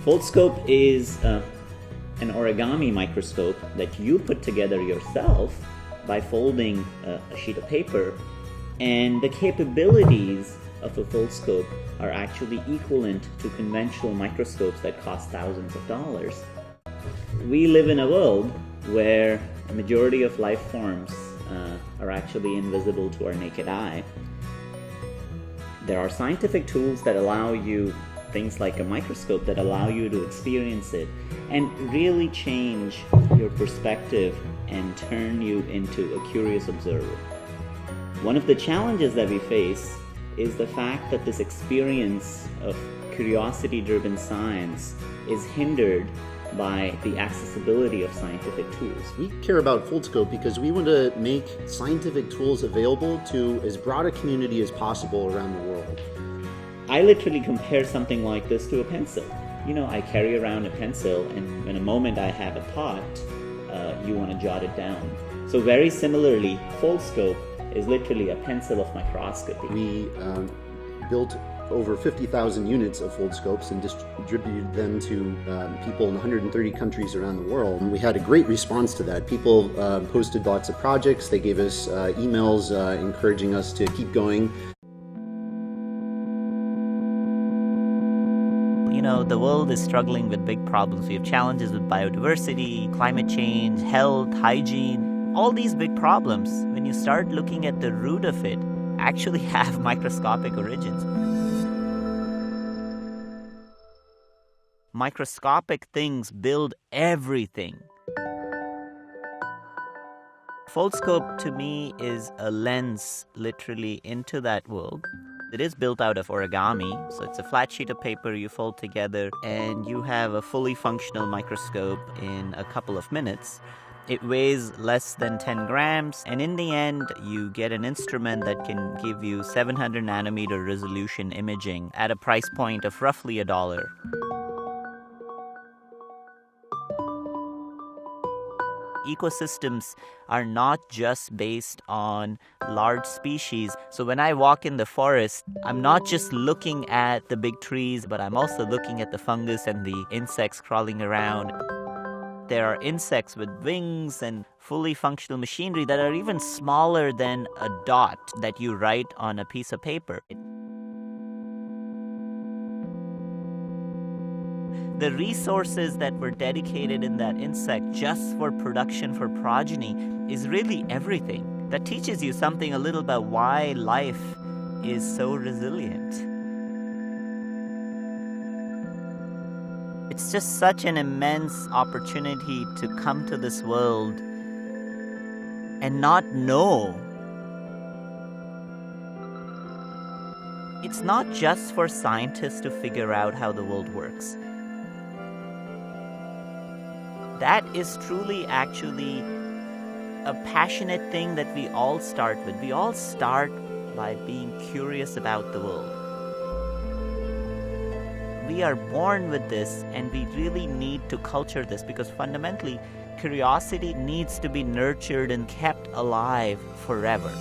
Foldscope is an origami microscope that you put together yourself by folding a sheet of paper, and the capabilities of a Foldscope are actually equivalent to conventional microscopes that cost thousands of dollars. We live in a world where a majority of life forms are actually invisible to our naked eye. There are scientific tools that allow you, things like a microscope, that allow you to experience it and really change your perspective and turn you into a curious observer. One of the challenges that we face is the fact that this experience of curiosity-driven science is hindered by the accessibility of scientific tools. We care about Foldscope because we want to make scientific tools available to as broad a community as possible around the world. I literally compare something like this to a pencil. I carry around a pencil, and in a moment I have a thought, you want to jot it down. So very similarly, Foldscope is literally a pencil of microscopy. We built over 50,000 units of Foldscopes and distributed them to people in 130 countries around the world. And we had a great response to that. People posted lots of projects. They gave us emails encouraging us to keep going. The world is struggling with big problems. We have challenges with biodiversity, climate change, health, hygiene. All these big problems, when you start looking at the root of it, actually have microscopic origins. Microscopic things build everything. Foldscope to me is a lens literally into that world. It is built out of origami, so it's a flat sheet of paper you fold together and you have a fully functional microscope in a couple of minutes. It weighs less than 10 grams, and in the end, you get an instrument that can give you 700 nanometer resolution imaging at a price point of roughly $1. Ecosystems are not just based on large species. So when I walk in the forest, I'm not just looking at the big trees, but I'm also looking at the fungus and the insects crawling around. There are insects with wings and fully functional machinery that are even smaller than a dot that you write on a piece of paper. The resources that were dedicated in that insect just for production for progeny is really everything. That teaches you something a little about why life is so resilient. It's just such an immense opportunity to come to this world and not know. It's not just for scientists to figure out how the world works. That is truly actually a passionate thing that we all start with. We all start by being curious about the world. We are born with this, and we really need to culture this, because fundamentally, curiosity needs to be nurtured and kept alive forever.